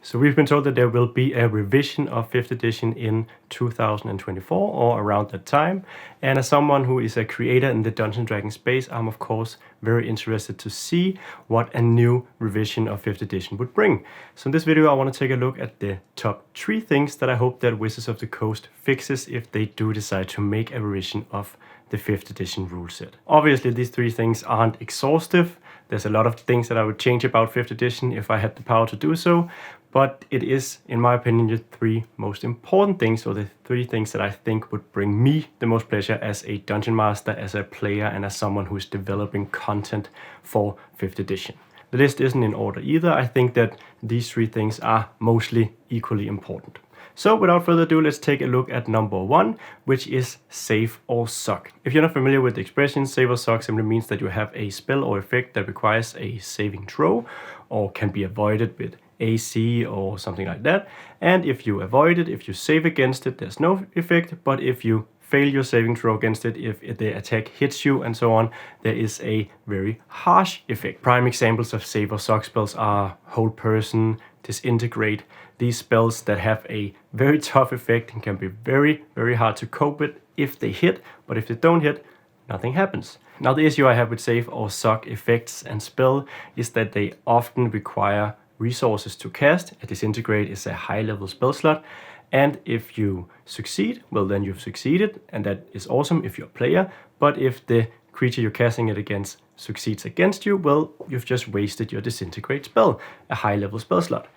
So we've been told that there will be a revision of 5th edition in 2024 or around that time. And as someone who is a creator in the Dungeons & Dragons space, I'm of course very interested to see what a new revision of 5th edition would bring. So in this video, I want to take a look at the top 3 things that I hope that Wizards of the Coast fixes if they do decide to make a revision of the 5th edition rule set. Obviously, these 3 things aren't exhaustive. There's a lot of things that I would change about 5th edition if I had the power to do so, but it is, in my opinion, the 3 most important things, or the 3 things that I think would bring me the most pleasure as a dungeon master, as a player, and as someone who is developing content for 5th edition. The list isn't in order either. I think that these 3 things are mostly equally important. So without further ado, let's take a look at number 1, which is save or suck. If you're not familiar with the expression, save or suck simply means that you have a spell or effect that requires a saving throw or can be avoided with AC or something like that. And if you avoid it, if you save against it, there's no effect. But if you fail your saving throw against it, if the attack hits you and so on, there is a very harsh effect. Prime examples of save or suck spells are Hold Person, Disintegrate, these spells that have a very tough effect and can be very, very hard to cope with if they hit, but if they don't hit, nothing happens. Now the issue I have with save or suck effects and spell is that they often require resources to cast. A Disintegrate is a high level spell slot, and if you succeed, well then you've succeeded, and that is awesome if you're a player, but if the creature you're casting it against succeeds against you, well, you've just wasted your Disintegrate spell, a high level spell slot.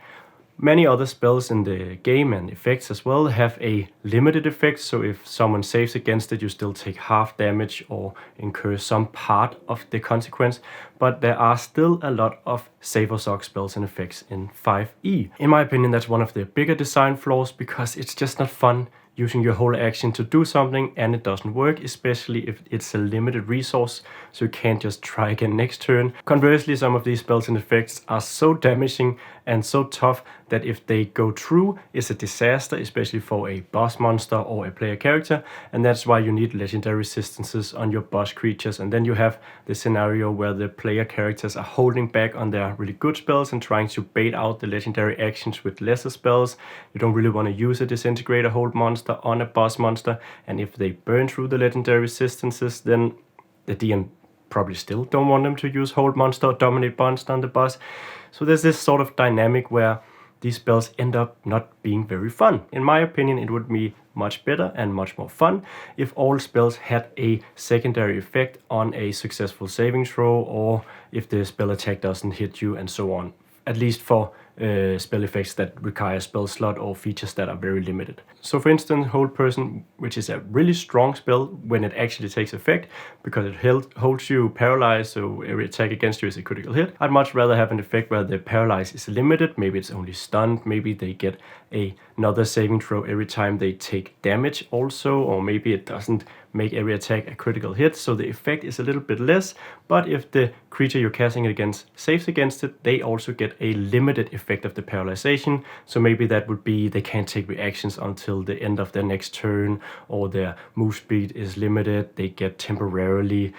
Many other spells in the game and effects as well have a limited effect, so if someone saves against it, you still take half damage or incur some part of the consequence, but there are still a lot of save or suck spells and effects in 5e. In my opinion, that's one of the bigger design flaws, because it's just not fun using your whole action to do something and it doesn't work, especially if it's a limited resource, so you can't just try again next turn. Conversely, some of these spells and effects are so damaging and so tough that if they go through, it's a disaster, especially for a boss monster or a player character, and that's why you need legendary resistances on your boss creatures. And then you have the scenario where the player characters are holding back on their really good spells and trying to bait out the legendary actions with lesser spells. You don't really want to use a Disintegrate or Hold monster on a boss monster, and if they burn through the legendary resistances, then the DM probably still don't want them to use Hold monster or Dominate monster on the boss. So there's this sort of dynamic where these spells end up not being very fun. In my opinion, it would be much better and much more fun if all spells had a secondary effect on a successful saving throw, or if the spell attack doesn't hit you and so on. At least for spell effects that require spell slot or features that are very limited. So for instance, Hold Person, which is a really strong spell when it actually takes effect, because it holds you paralyzed, so every attack against you is a critical hit. I'd much rather have an effect where the paralyze is limited, maybe it's only stunned, maybe they get another saving throw every time they take damage also, or maybe it doesn't make every attack a critical hit, so the effect is a little bit less, but if the creature you're casting it against saves against it, they also get a limited effect of the paralyzation. So maybe that would be they can't take reactions until the end of their next turn, or their move speed is limited, they get temporarily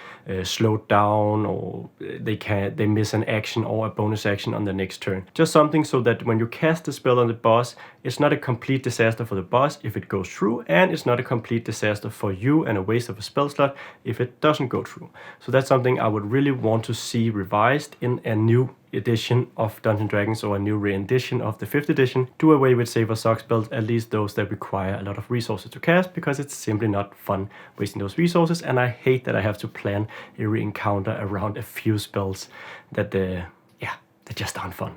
slowed down, or they miss an action or a bonus action on the next turn. Just something so that when you cast the spell on the boss, it's not a complete disaster for the boss if it goes through, and it's not a complete disaster for you and a waste of a spell slot if it doesn't go through. So that's something I would really want to see revised in a new edition of Dungeons & Dragons, or a new re-edition of the 5th edition. Do away with save or suck spells, at least those that require a lot of resources to cast, because it's simply not fun wasting those resources, and I hate that I have to plan every encounter around a few spells that they just aren't fun.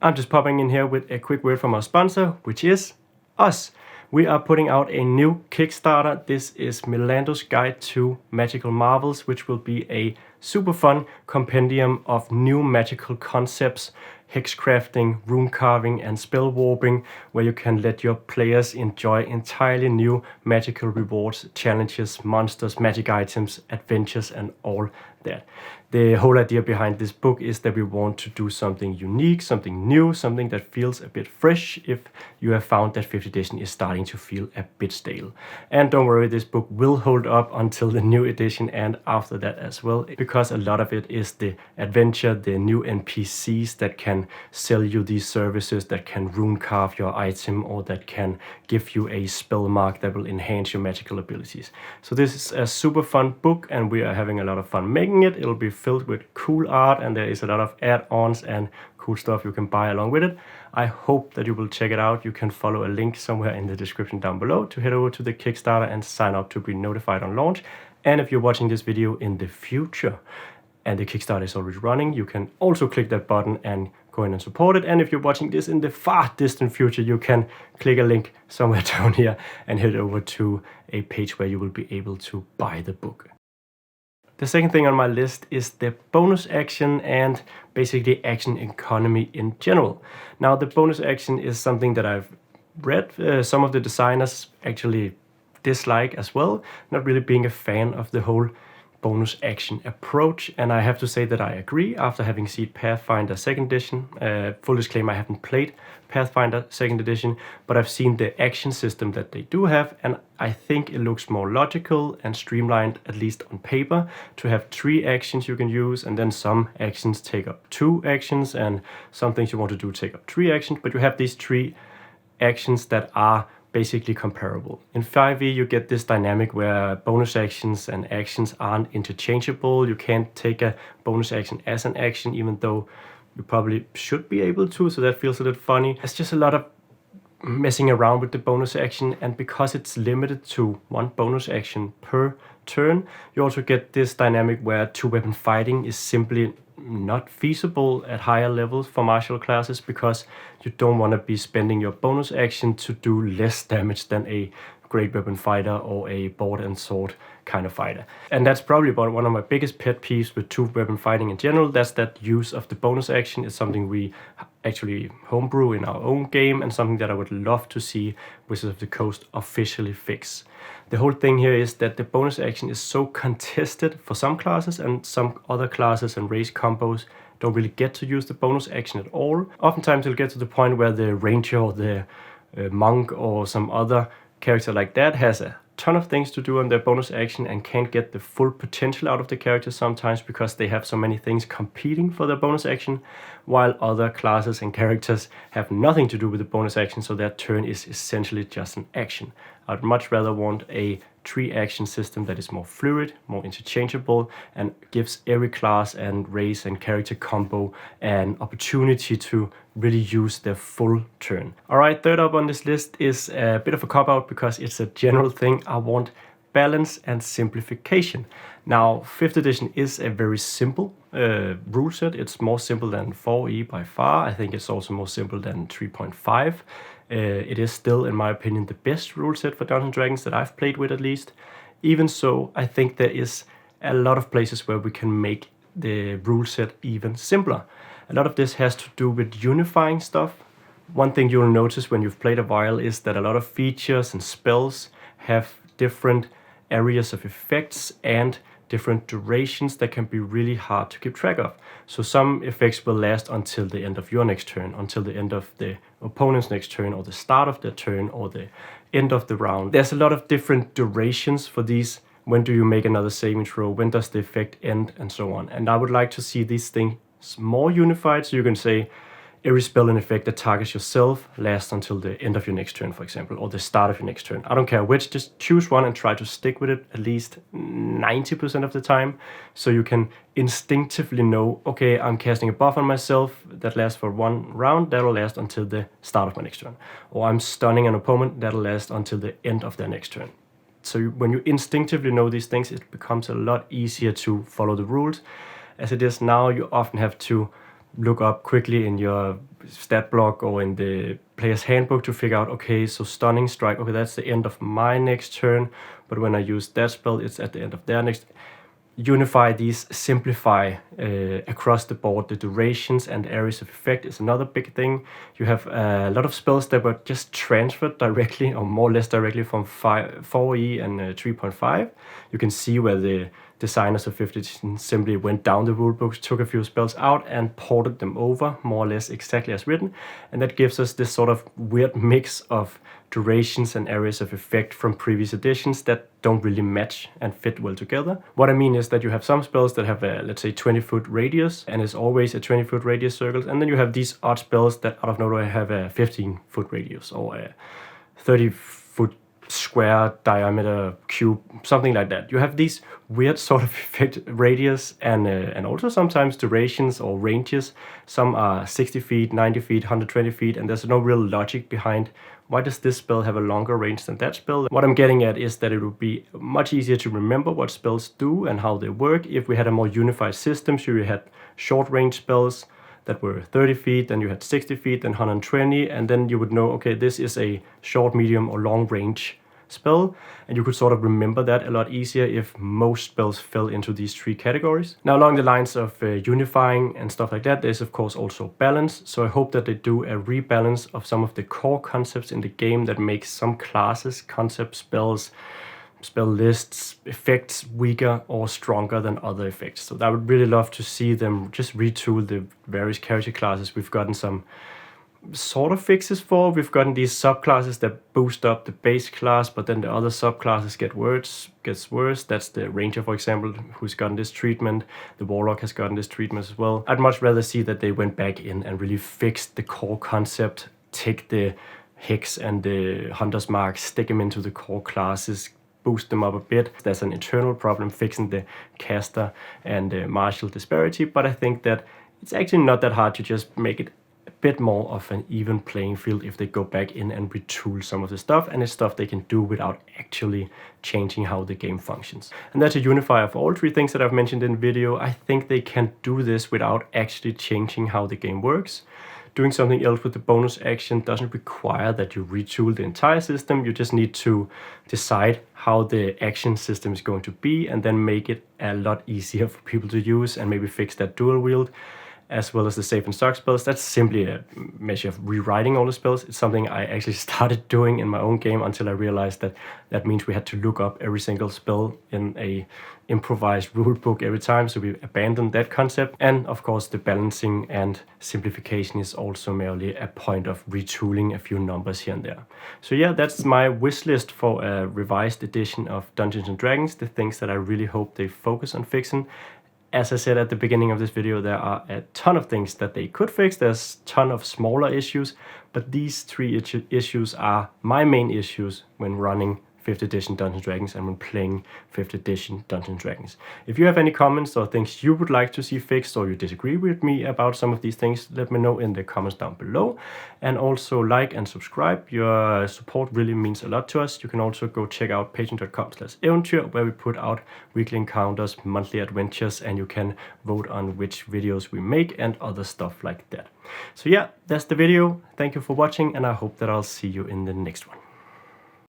I'm just popping in here with a quick word from our sponsor, which is us. We are putting out a new Kickstarter. This is Milando's Guide to Magical Marvels, which will be a super fun compendium of new magical concepts, hexcrafting, rune carving, and spell warping, where you can let your players enjoy entirely new magical rewards, challenges, monsters, magic items, adventures, and all that. The whole idea behind this book is that we want to do something unique, something new, something that feels a bit fresh if you have found that 5th edition is starting to feel a bit stale. And don't worry, this book will hold up until the new edition and after that as well, because a lot of it is the adventure, the new NPCs that can sell you these services, that can rune carve your item, or that can give you a spell mark that will enhance your magical abilities. So this is a super fun book, and we are having a lot of fun making it. It'll be filled with cool art, and there is a lot of add-ons and cool stuff you can buy along with it. I hope that you will check it out. You can follow a link somewhere in the description down below to head over to the Kickstarter and sign up to be notified on launch. And if you're watching this video in the future and the Kickstarter is already running, you can also click that button and go in and support it. And if you're watching this in the far distant future, you can click a link somewhere down here and head over to a page where you will be able to buy the book. The second thing on my list is the bonus action and basically action economy in general. Now, the bonus action is something that I've read some of the designers actually dislike as well, not really being a fan of the whole bonus action approach, and I have to say that I agree after having seen Pathfinder 2nd edition. Full disclaimer, I haven't played Pathfinder 2nd edition, but I've seen the action system that they do have, and I think it looks more logical and streamlined, at least on paper, to have 3 actions you can use, and then some actions take up 2 actions, and some things you want to do take up 3 actions, but you have these 3 actions that are basically comparable. In 5e, you get this dynamic where bonus actions and actions aren't interchangeable. You can't take a bonus action as an action, even though you probably should be able to, so that feels a little funny. It's just a lot of messing around with the bonus action, and because it's limited to 1 bonus action per turn, you also get this dynamic where 2-weapon fighting is simply not feasible at higher levels for martial classes, because you don't want to be spending your bonus action to do less damage than a great weapon fighter or a board and sword kind of fighter. And that's probably one of my biggest pet peeves with 2-weapon fighting in general. That's that use of the bonus action is something we actually homebrew in our own game, and something that I would love to see Wizards of the Coast officially fix. The whole thing here is that the bonus action is so contested for some classes, and some other classes and race combos don't really get to use the bonus action at all. Oftentimes it'll get to the point where the ranger or the monk or some other character like that has a ton of things to do on their bonus action and can't get the full potential out of the character sometimes because they have so many things competing for their bonus action, while other classes and characters have nothing to do with the bonus action, so their turn is essentially just an action. I'd much rather want a 3-action system that is more fluid, more interchangeable, and gives every class and race and character combo an opportunity to really use their full turn. Alright, third up on this list is a bit of a cop-out because it's a general thing. I want balance and simplification. Now, 5th edition is a very simple rule set. It's more simple than 4e by far. I think it's also more simple than 3.5. It is still, in my opinion, the best rule set for Dungeons & Dragons that I've played with, at least. Even so, I think there is a lot of places where we can make the rule set even simpler. A lot of this has to do with unifying stuff. One thing you'll notice when you've played a while is that a lot of features and spells have different areas of effects and different durations that can be really hard to keep track of. So some effects will last until the end of your next turn, until the end of the opponent's next turn, or the start of their turn, or the end of the round. There's a lot of different durations for these. When do you make another saving throw? When does the effect end? And so on. And I would like to see these things more unified, so you can say every spell and effect that targets yourself lasts until the end of your next turn, for example, or the start of your next turn. I don't care which, just choose one and try to stick with it at least 90% of the time, so you can instinctively know, okay, I'm casting a buff on myself that lasts for 1 round, that'll last until the start of my next turn. Or I'm stunning an opponent, that'll last until the end of their next turn. So when you instinctively know these things, it becomes a lot easier to follow the rules. As it is now, you often have to look up quickly in your stat block or in the player's handbook to figure out, okay, so stunning strike, okay, that's the end of my next turn, but when I use that spell, it's at the end of their next. Unify these, simplify across the board. The durations and areas of effect is another big thing. You have a lot of spells that were just transferred directly, or more or less directly, from 4e and 3.5. You can see where the designers of 5th edition simply went down the rulebooks, took a few spells out and ported them over more or less exactly as written, and that gives us this sort of weird mix of durations and areas of effect from previous editions that don't really match and fit well together. What I mean is that you have some spells that have a, let's say, 20-foot radius, and it's always a 20-foot radius circle, and then you have these odd spells that out of nowhere have a 15-foot radius or a 30-foot square diameter cube, something like that. You have these weird sort of effect radius and also sometimes durations or ranges. Some are 60 feet, 90 feet, 120 feet, and there's no real logic behind why does this spell have a longer range than that spell. What I'm getting at is that it would be much easier to remember what spells do and how they work if we had a more unified system. So you had short range spells that were 30 feet, then you had 60 feet, then 120, and then you would know, okay, this is a short, medium, or long range spell, and you could sort of remember that a lot easier if most spells fell into these 3 categories. Now, along the lines of unifying and stuff like that, there's of course also balance, so I hope that they do a rebalance of some of the core concepts in the game that makes some classes, concepts, spells, spell lists, effects weaker or stronger than other effects. So I would really love to see them just retool the various character classes. We've gotten some sort of fixes for. We've gotten these subclasses that boost up the base class, but then the other subclasses gets worse. That's the Ranger, for example, who's gotten this treatment. The Warlock has gotten this treatment as well. I'd much rather see that they went back in and really fixed the core concept, take the Hex and the Hunter's Mark, stick them into the core classes, boost them up a bit. There's an internal problem fixing the caster and the martial disparity, but I think that it's actually not that hard to just make it a bit more of an even playing field if they go back in and retool some of the stuff, and it's stuff they can do without actually changing how the game functions. And that's a unifier for all 3 things that I've mentioned in the video. I think they can do this without actually changing how the game works. Doing something else with the bonus action doesn't require that you retool the entire system. You just need to decide how the action system is going to be and then make it a lot easier for people to use and maybe fix that dual wield, as well as the save and stock spells. That's simply a measure of rewriting all the spells. It's something I actually started doing in my own game until I realized that that means we had to look up every single spell in a improvised rulebook every time, so we abandoned that concept. And of course the balancing and simplification is also merely a point of retooling a few numbers here and there. So yeah, that's my wish list for a revised edition of Dungeons & Dragons, the things that I really hope they focus on fixing. As I said at the beginning of this video, there are a ton of things that they could fix. There's a ton of smaller issues, but these 3 issues are my main issues when running 5th edition Dungeons & Dragons and when playing 5th edition Dungeons & Dragons. If you have any comments or things you would like to see fixed, or you disagree with me about some of these things, let me know in the comments down below. And also like and subscribe. Your support really means a lot to us. You can also go check out patreon.com/eventyr, where we put out weekly encounters, monthly adventures, and you can vote on which videos we make and other stuff like that. So yeah, that's the video. Thank you for watching, and I hope that I'll see you in the next one.